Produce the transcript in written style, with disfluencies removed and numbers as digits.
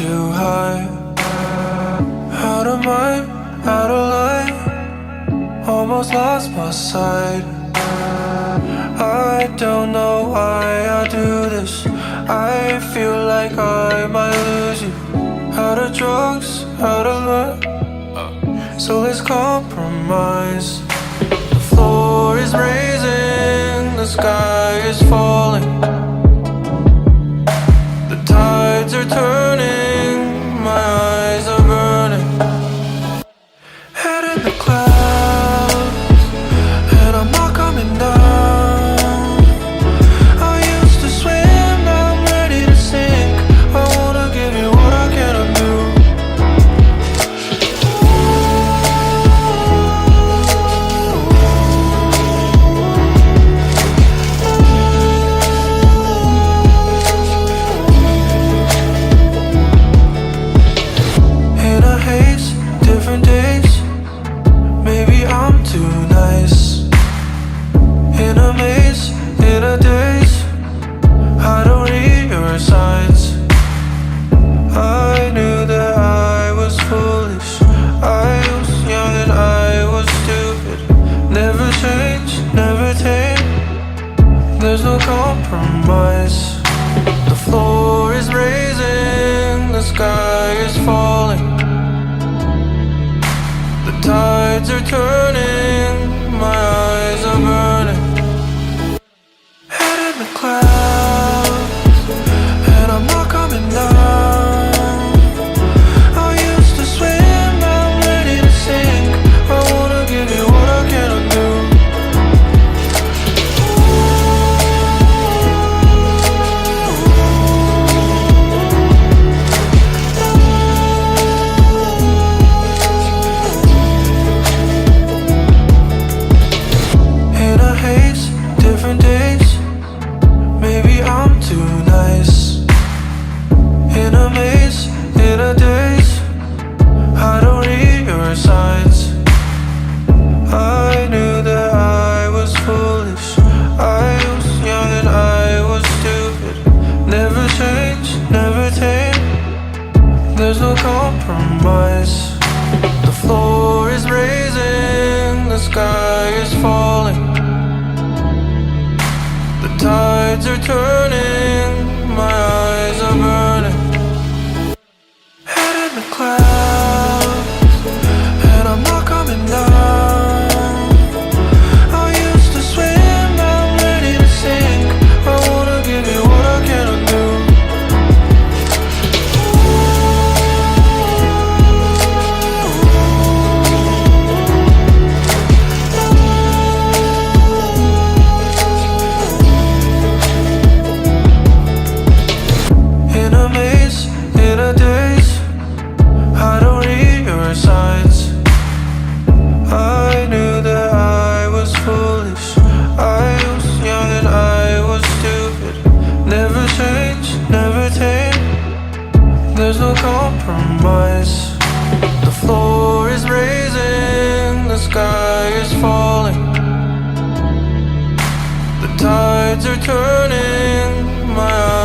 too high. Out of mind, out of line, almost lost my sight. I don't know why I do this. I feel like I might lose you. Out of drugs, out of luck, so let's compromise. The floor is raising, the sky is falling, the tides are turning, my eyes are burning. Head in the clouds, and I'm not coming down. I used to swim, now I'm ready to sink. I wanna give you what I cannot do. In a haze, different days, maybe I'm too nice. In a maze, in a daze, I don't read your signs. I knew that I was foolish, I was young and I was stupid. Never change, never tame, there's no compromise. The floor is raising, the sky is falling, the tides are turning, my eyes are burning. Head in the clouds, and I'm not coming down. I used to swim, now I'm ready to sink. I wanna give you what I cannot do. In a haze, different days, maybe I'm too nice. In a maze, in a daze, I don't read your signs. I knew that I was foolish, I was young and I was stupid. Never change, never tame, there's no compromise. The floor is raising, the sky is falling, the tides are turning, my eyes are burning. Head in the clouds, and I'm not coming down. I used to swim, now I'm ready to sink. I wanna give you what I cannot do. In a maze, in a daze, I don't read your signs. I knew that I was foolish, I was young and I was stupid. Never change, never tame, there's no compromise. The floor is raising, the sky is falling, the tides are turning, my